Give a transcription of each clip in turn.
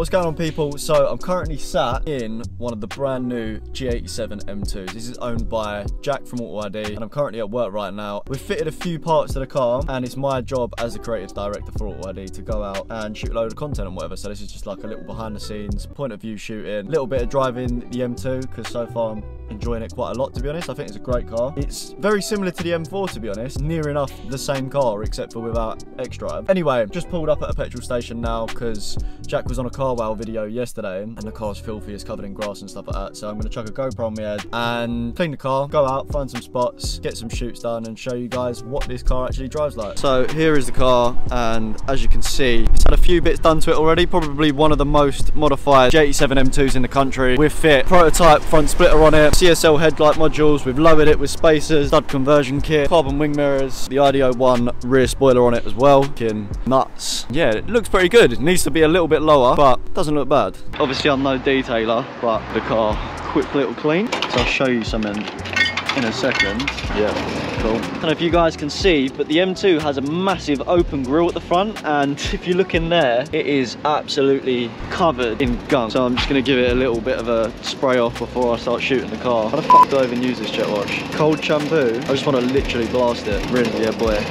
What's going on, people? So I'm currently sat in one of the brand new G87 M2s. This is owned by Jack from Auto ID, and I'm currently at work right now. We've fitted a few parts to the car, and it's my job as the creative director for Auto ID to go out and shoot a load of content and whatever. So this is just like a little behind the scenes, point of view shooting, a little bit of driving the M2, because so far I'm enjoying it quite a lot, to be honest. I think it's a great car. It's very similar to the M4, to be honest. Near enough the same car, except for without xDrive. Anyway, just pulled up at a petrol station now because Jack was on a car wow video yesterday and the car's filthy, it's covered in grass and stuff like that. So I'm going to chuck a GoPro on my head and clean the car, go out, find some spots, get some shoots done and show you guys what this car actually drives like. So here is the car, and as you can see, it's had a few bits done to it already. Probably one of the most modified G87 M2s in the country. We've fit prototype front splitter on it, CSL headlight modules, we've lowered it with spacers, stud conversion kit, carbon wing mirrors, the IDO1 rear spoiler on it as well. Fucking nuts. Yeah, it looks pretty good. It needs to be a little bit lower, but doesn't look bad. Obviously I'm no detailer, but the car, quick little clean. So I'll show you something in a second. Yeah, cool. I don't know if you guys can see, but the M2 has a massive open grille at the front, and if you look in there, it is absolutely covered in gunk. So I'm just going to give it a little bit of a spray off before I start shooting the car. How the fuck do I even use this jet wash? Cold shampoo? I just want to literally blast it. Rinse, yeah boy.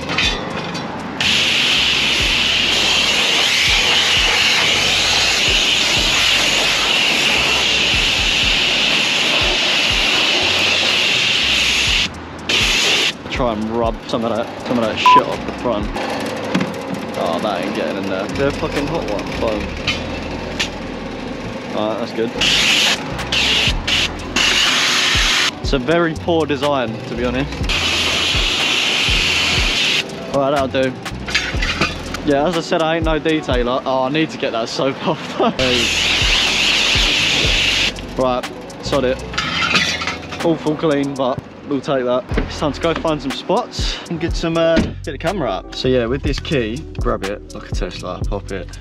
Try and rub some of that shit off the front. Oh, that ain't getting in there. They're a fucking hot one. Foam. Alright, that's good. It's a very poor design, to be honest. Alright, that'll do. Yeah, as I said, I ain't no detailer. Oh, I need to get that soap off though. Right, sod it. Awful clean, but we'll take that. It's time to go find some spots and get the camera up. So yeah, with this key, grab it like a Tesla, pop it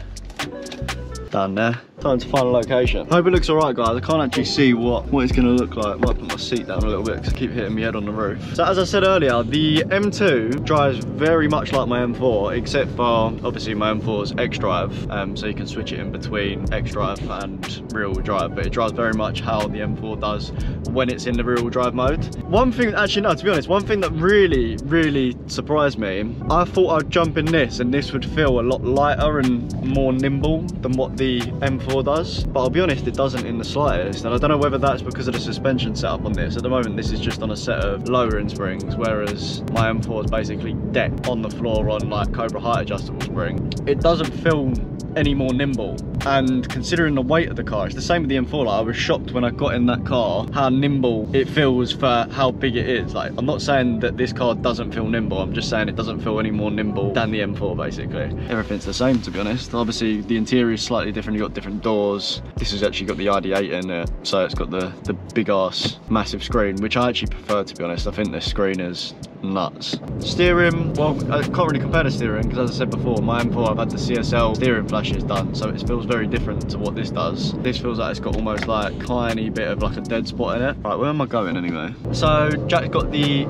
down there. Time to find a location. Hope it looks alright, guys. I can't actually see what it's going to look like. Might put my seat down a little bit because I keep hitting my head on the roof. So as I said earlier, the M2 drives very much like my M4, except for obviously my M4's xDrive. So you can switch it in between xDrive and rear-wheel drive, but it drives very much how the M4 does when it's in the rear-wheel drive mode. One thing, actually no, to be honest, one thing that really surprised me, I thought I'd jump in this and this would feel a lot lighter and more nimble than what the M4 does, but I'll be honest, it doesn't in the slightest. And I don't know whether that's because of the suspension setup on this. At the moment, this is just on a set of lowering springs, whereas my M4 is basically decked on the floor on like Cobra height adjustable spring. It doesn't feel any more nimble, and considering the weight of the car, it's the same with the M4. Like, I was shocked when I got in that car how nimble it feels for how big it is. Like, I'm not saying that this car doesn't feel nimble, I'm just saying it doesn't feel any more nimble than the M4 basically. Everything's the same, to be honest. Obviously the interior is slightly different, you've got different doors. This has actually got the ID8 in it, so it's got the big ass massive screen, which I actually prefer, to be honest. I think this screen is nuts. Steering, well, I can't really compare the steering because, as I said before, my M4, I've had the CSL steering flashes done, so it feels very different to what this does. This feels like it's got almost like a tiny bit of like a dead spot in it. Right, where am I going anyway? So Jack's got the,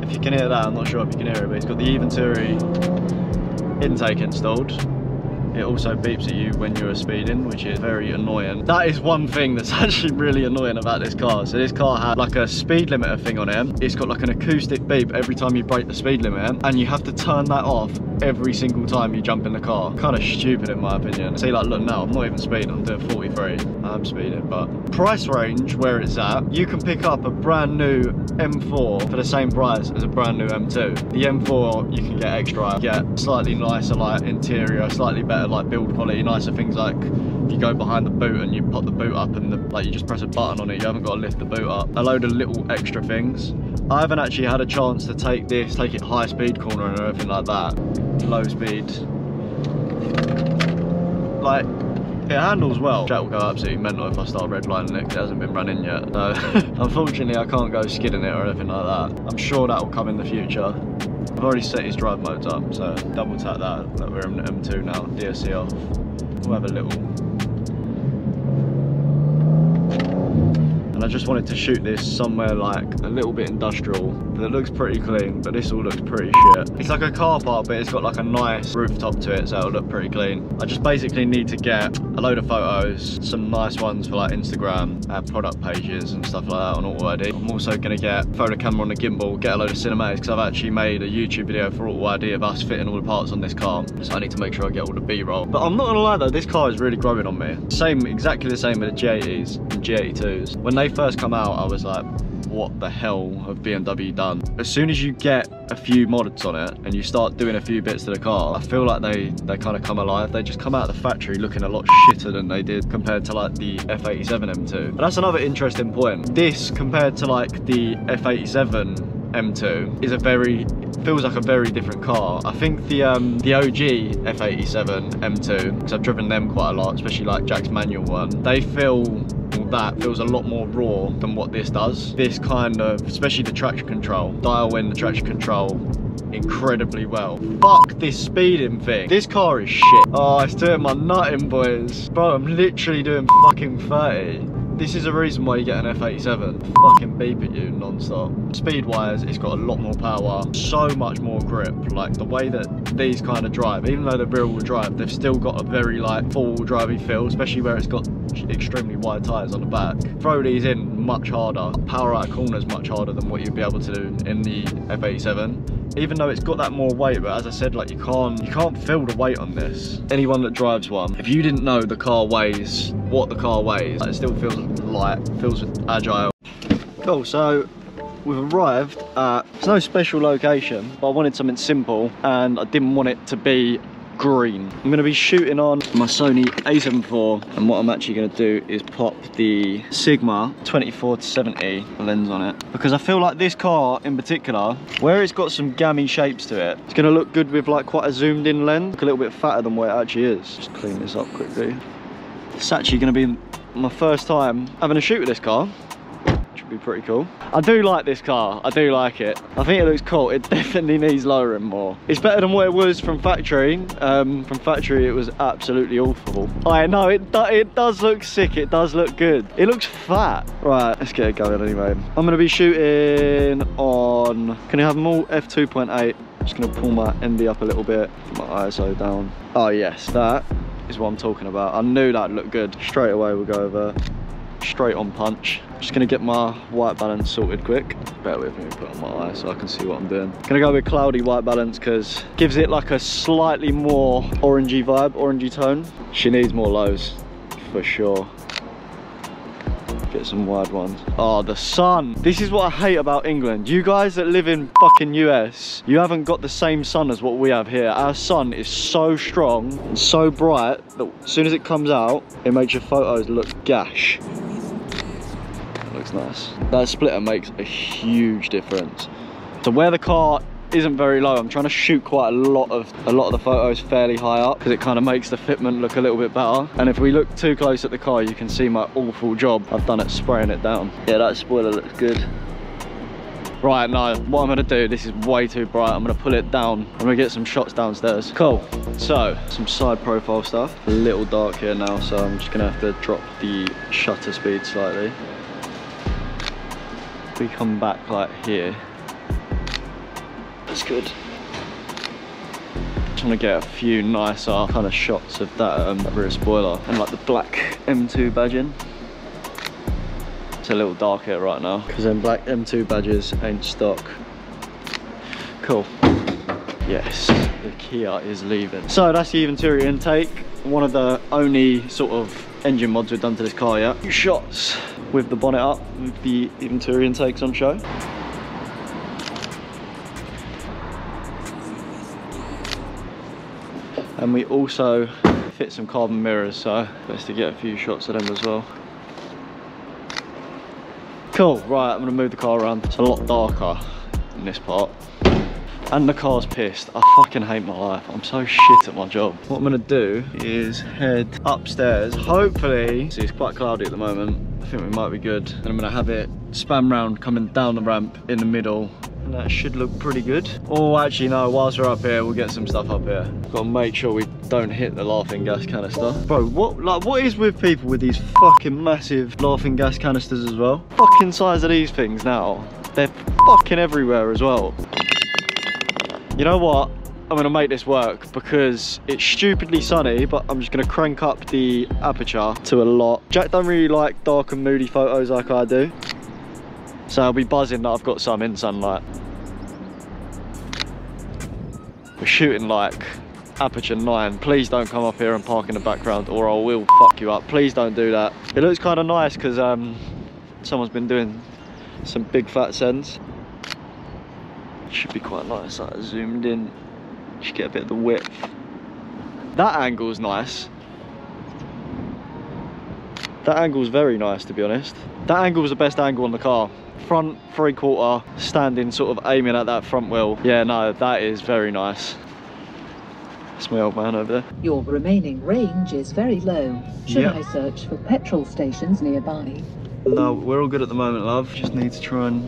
if you can hear that, I'm not sure if you can hear it, but he's got the Eventuri intake installed. It also beeps at you when you're speeding, which is very annoying. That is one thing that's actually really annoying about this car. So this car has like a speed limiter thing on it. It's got like an acoustic beep every time you break the speed limit, and you have to turn that off every single time you jump in the car. Kind of stupid in my opinion. See, like, look now, I'm not even speeding, I'm doing 43. I'm speeding, but price range where it's at, you can pick up a brand new M4 for the same price as a brand new M2. The M4, you can get xDrive, get slightly nicer like interior, slightly better like build quality, nicer things like you go behind the boot and you pop the boot up and like you just press a button on it, you haven't got to lift the boot up. A load of little extra things. I haven't actually had a chance to take it high speed corner and everything like that. Low speed. Like, it handles well. Jack will go absolutely mental if I start redlining it because it hasn't been running yet. So unfortunately I can't go skidding it or anything like that. I'm sure that will come in the future. I've already set his drive modes up, so double tap that we're in M2 now, DSC off. We'll have a little. And I just wanted to shoot this somewhere like a little bit industrial. It looks pretty clean, but this all looks pretty shit. It's like a car park, but it's got like a nice rooftop to it, so it'll look pretty clean. I just basically need to get a load of photos, some nice ones for like Instagram, product pages and stuff like that on AutoID. I'm also gonna get a photo camera on the gimbal, get a load of cinematics, because I've actually made a YouTube video for AutoID of us fitting all the parts on this car. So I need to make sure I get all the B-roll. But I'm not gonna lie though, this car is really growing on me. Exactly the same with the G80s and G82s. When they first come out, I was like, what the hell have BMW done? As soon as you get a few mods on it and you start doing a few bits to the car, I feel like they kind of come alive. They just come out of the factory looking a lot shitter than they did compared to like the F87 M2. But that's another interesting point. This compared to like the F87 M2 is feels like a very different car. I think the OG F87 M2, because I've driven them quite a lot, especially like Jack's manual one, that feels a lot more raw than what this does. This kind of, especially the traction control, dial in the traction control incredibly well. Fuck this speeding thing. This car is shit. Oh, it's doing my nutting, boys. Bro, I'm literally doing fucking 30. This is a reason why you get an F87. Fucking beep at you non-stop. Speed-wise, it's got a lot more power, so much more grip. Like the way that these kind of drive, even though they're rear-wheel drive, they've still got a very like four-wheel drivey feel, especially where it's got extremely wide tyres on the back. Throw these in much harder. Power out of corners much harder than what you'd be able to do in the F87. Even though it's got that more weight, but as I said, like you can't feel the weight on this. Anyone that drives one, if you didn't know the car weighs what the car weighs, it still feels light, feels agile. Cool, so we've arrived at, it's no special location, but I wanted something simple and I didn't want it to be green. I'm going to be shooting on my Sony a7 IV, and what I'm actually going to do is pop the Sigma 24-70 lens on it, because I feel like this car in particular, where it's got some gammy shapes to it, it's going to look good with like quite a zoomed in lens, look a little bit fatter than what it actually is. Just clean this up quickly. It's actually going to be my first time having a shoot with this car. Be pretty cool. I do like this car, I do like it. I think it looks cool. It definitely needs lowering more. It's better than what it was from factory. From factory it was absolutely awful. I know it does look sick, it does look good. It looks fat. Right, let's get it going anyway. I'm gonna be shooting on, can you have them all f2.8? Just gonna pull my ND up a little bit, put my ISO down. Oh yes, that is what I'm talking about. I knew that'd look good. Straight away we'll go over straight on punch. Just gonna get my white balance sorted quick. Bear with me, put on my eye so I can see what I'm doing. Gonna go with cloudy white balance because gives it like a slightly more orangey vibe, orangey tone. She needs more lows for sure. Get some wide ones. Oh, the sun. This is what I hate about England. You guys that live in fucking US, you haven't got the same sun as what we have here. Our sun is so strong and so bright that as soon as it comes out, it makes your photos look gash. Looks nice. That splitter makes a huge difference. So where the car isn't very low, I'm trying to shoot quite a lot of the photos fairly high up, because it kind of makes the fitment look a little bit better. And if we look too close at the car, you can see my awful job I've done at spraying it down. Yeah, that spoiler looks good. Right, no, what I'm gonna do, this is way too bright, I'm gonna pull it down. I'm gonna get some shots downstairs. Cool, so some side profile stuff. A little dark here now, so I'm just gonna have to drop the shutter speed slightly. We come back like here. That's good. Just want to get a few nicer kind of shots of that rear spoiler and like the black M2 badging. It's a little dark here right now because them black M2 badges ain't stock. Cool. Yes, the Kia is leaving. So that's the Venturi intake. One of the only sort of engine mods we've done to this car yet. Few shots with the bonnet up with the Venturi intakes on show. And we also fit some carbon mirrors, so best to get a few shots of them as well. Cool, right, I'm gonna move the car around. It's a lot darker in this part. And the car's pissed. I fucking hate my life. I'm so shit at my job. What I'm gonna do is head upstairs. Hopefully, see, it's quite cloudy at the moment. I think we might be good. And I'm gonna have it spam round, coming down the ramp in the middle, and that should look pretty good. Oh, actually no, whilst we're up here, we'll get some stuff up here. Got to make sure we don't hit the laughing gas canister. Bro, what is with people with these fucking massive laughing gas canisters as well? Fucking size of these things now. They're fucking everywhere as well. You know what? I'm gonna make this work because it's stupidly sunny, but I'm just gonna crank up the aperture to a lot. Jack don't really like dark and moody photos like I do, so I'll be buzzing that I've got some in sunlight. We're shooting like aperture 9. Please don't come up here and park in the background or I will fuck you up. Please don't do that. It looks kind of nice because someone's been doing some big fat sends. Should be quite nice, like zoomed in. Should get a bit of the width. That angle's nice. That angle's very nice, to be honest. That angle's the best angle on the car. Front 3/4, standing sort of aiming at that front wheel. Yeah, no, that is very nice. That's my old man over there. Your remaining range is very low. Should Yep. I search for petrol stations nearby? No, we're all good at the moment, love. Just need to try and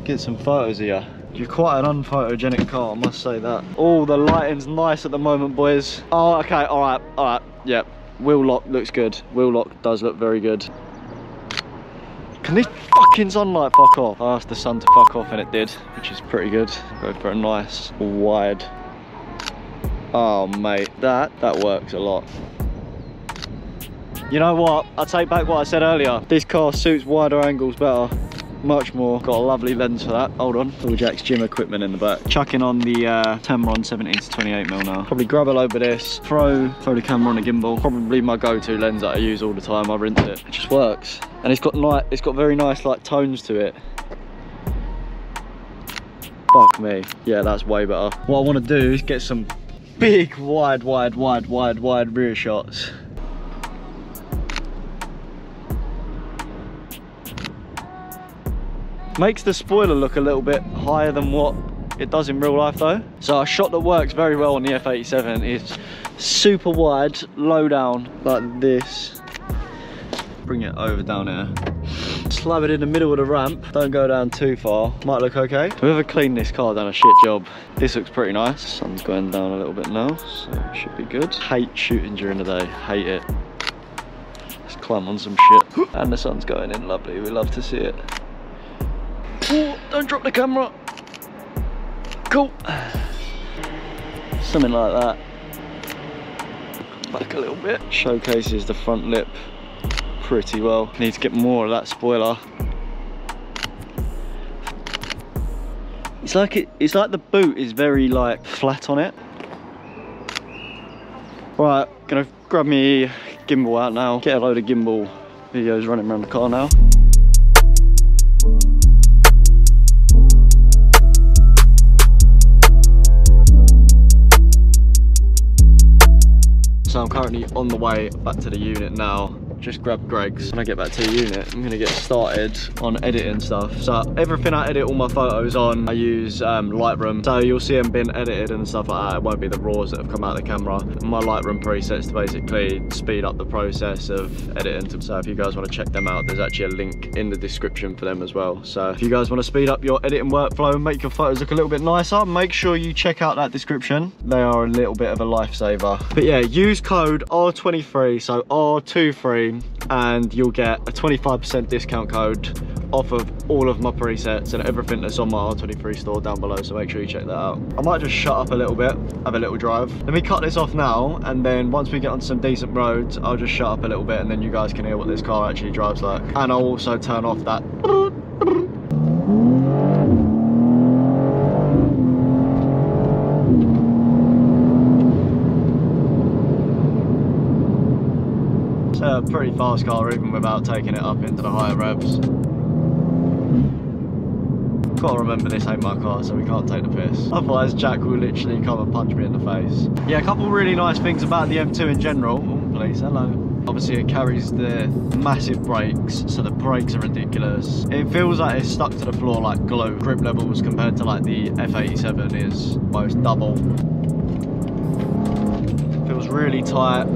get some photos of you. You're quite an unphotogenic car, I must say that. Oh, the lighting's nice at the moment, boys. Oh, okay, all right, yep. Wheel lock looks good. Wheel lock does look very good. Can this fucking sunlight fuck off? I asked the sun to fuck off and it did, which is pretty good. Go for a nice wide. Oh, mate, that works a lot. You know what? I take back what I said earlier. This car suits wider angles better. Much more. Got a lovely lens for that. Hold on. All Jack's gym equipment in the back. Chucking on the Tamron 17 to 28mm now. Probably grab a load of this. Throw the camera on a gimbal. Probably my go-to lens that I use all the time. I rinse it. It just works. And it's got very nice like tones to it. Fuck me. Yeah, that's way better. What I want to do is get some big wide rear shots. Makes the spoiler look a little bit higher than what it does in real life though. So a shot that works very well on the F87 is super wide, low down like this. Bring it over down here. Slab it in the middle of the ramp. Don't go down too far. Might look okay. Whoever cleaned this car done a shit job. This looks pretty nice. Sun's going down a little bit now, so it should be good. Hate shooting during the day, hate it. Let's climb on some shit. And the sun's going in, lovely. We love to see it. Oh, don't drop the camera. Cool. Something like that. Back a little bit. Showcases the front lip pretty well. Need to get more of that spoiler. It's like the boot is very like flat on it. Right, gonna grab me gimbal out now. Get a load of gimbal videos running around the car now. So I'm currently on the way back to the unit now. Just grab Greg's. When I get back to the unit, I'm gonna get started on editing stuff. So everything I edit all my photos on, I use Lightroom. So you'll see them being edited and stuff like that. It won't be the raws that have come out of the camera. My Lightroom presets to basically speed up the process of editing. So if you guys want to check them out, there's actually a link in the description for them as well. So if you guys want to speed up your editing workflow and make your photos look a little bit nicer, make sure you check out that description. They are a little bit of a lifesaver. But yeah, use code R23, so R23, and you'll get a 25% discount code off of all of my presets and everything that's on my R23 store down below, so make sure you check that out. I might just shut up a little bit, have a little drive. Let me cut this off now, and then once we get on some decent roads, I'll just shut up a little bit and then you guys can hear what this car actually drives like. And I'll also turn off that a pretty fast car even without taking it up into the higher revs. Gotta remember this ain't my car, so we can't take the piss. Otherwise Jack will literally come and punch me in the face. Yeah, a couple really nice things about the M2 in general. Oh, please, hello. Obviously it carries the massive brakes, so the brakes are ridiculous. It feels like it's stuck to the floor like glue. Grip levels compared to like the F87 is almost double. Feels really tight.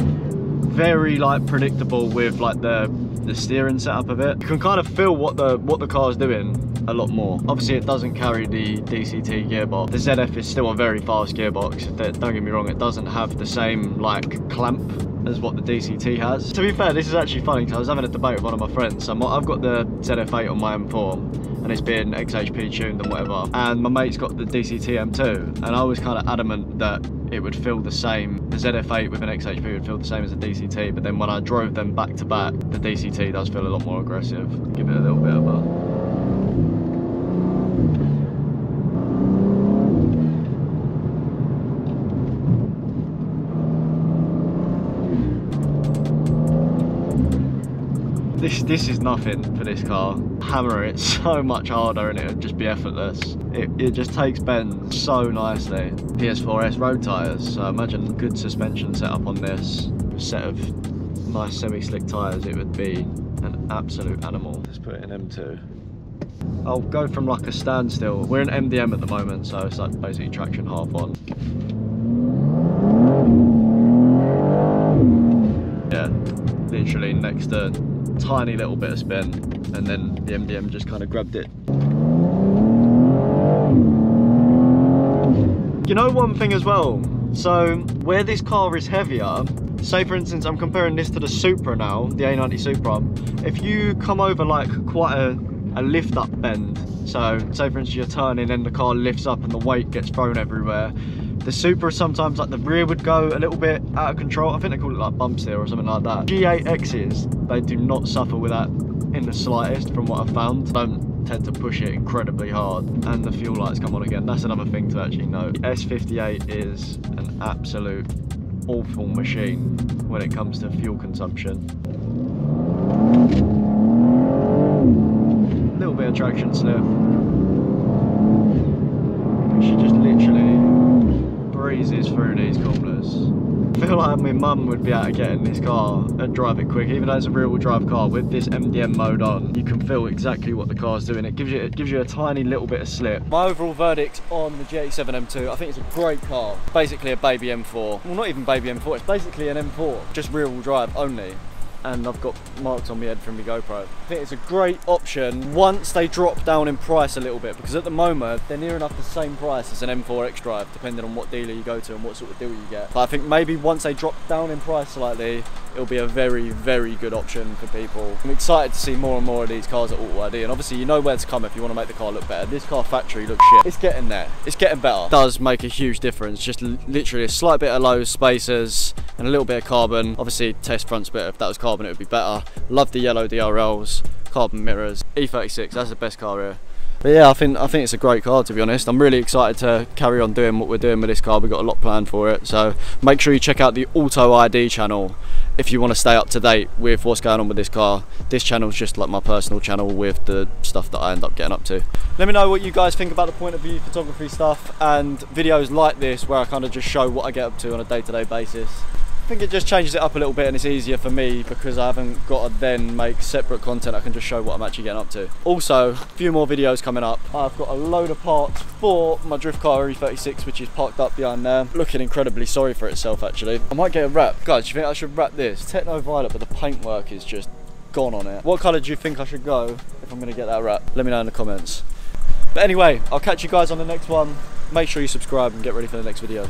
Very like predictable with like the steering setup of it. You can kind of feel what the car's doing. a lot more. Obviously it doesn't carry the DCT gearbox. The ZF is still a very fast gearbox. Don't get me wrong, it doesn't have the same like clamp as what the DCT has. To be fair, this is actually funny because I was having a debate with one of my friends. So I've got the ZF8 on my M4 and it's been XHP tuned and whatever, and my mate's got the DCT M2, and I was kind of adamant that it would feel the same, the ZF8 with an XHP would feel the same as a DCT, but then when I drove them back to back, the DCT does feel a lot more aggressive. Give it a little bit of a... This is nothing for this car. Hammer it so much harder and it would just be effortless. It just takes bends so nicely. PS4S road tyres, so imagine good suspension setup on this. A set of nice semi-slick tyres, it would be an absolute animal. Let's put it in M2. I'll go from like a standstill. We're in MDM at the moment, so it's like basically traction half on. Yeah, literally next to tiny little bit of spin, and then the MDM just kind of grabbed it. You know one thing as well, so where this car is heavier, say for instance I'm comparing this to the Supra now, the A90 Supra, if you come over like quite a lift up bend, so say for instance you're turning and the car lifts up and the weight gets thrown everywhere, the Supra sometimes like the rear would go a little bit out of control. I think they call it like bump steer or something like that. G8Xs, they do not suffer with that in the slightest from what I've found. Don't tend to push it incredibly hard, and the fuel lights come on again. That's another thing to actually note. S58 is an absolute awful machine when it comes to fuel consumption. Little bit of traction slip. She just literally breezes through these corners. I feel like my mum would be able to get in this car and drive it quick, even though it's a rear-wheel drive car. With this MDM mode on, you can feel exactly what the car's doing. It gives you a tiny little bit of slip. My overall verdict on the GT7 M2, I think it's a great car. Basically a baby M4. Well, not even baby M4, it's basically an M4, just rear-wheel drive only. And I've got marks on my head from my GoPro. I think it's a great option once they drop down in price a little bit, because at the moment they're near enough the same price as an M4 X-Drive, depending on what dealer you go to and what sort of deal you get. But I think maybe once they drop down in price slightly, it'll be a very, very good option for people. I'm excited to see more and more of these cars at Auto ID, and obviously you know where to come if you want to make the car look better. This car factory looks shit. It's getting there. It's getting better. It does make a huge difference. Just literally a slight bit of low spacers and a little bit of carbon. Obviously test front splitter, if that was carbon it would be better. Love the yellow DRLs, carbon mirrors. E36, that's the best car here. But yeah, I think it's a great car, to be honest. I'm really excited to carry on doing what we're doing with this car. We've got a lot planned for it, so make sure you check out the Auto ID channel if you want to stay up to date with what's going on with this car. This channel's just like my personal channel with the stuff that I end up getting up to. Let me know what you guys think about the point of view photography stuff and videos like this where I kind of just show what I get up to on a day-to-day basis. I think it just changes it up a little bit and it's easier for me because I haven't got to then make separate content. I can just show what I'm actually getting up to. Also, a few more videos coming up. I've got a load of parts for my drift car E36, which is parked up behind there, looking incredibly sorry for itself actually. I might get a wrap. Guys, do you think I should wrap this? Techno Violet, but the paintwork is just gone on it. What colour do you think I should go if I'm going to get that wrap? Let me know in the comments. But anyway, I'll catch you guys on the next one. Make sure you subscribe and get ready for the next video.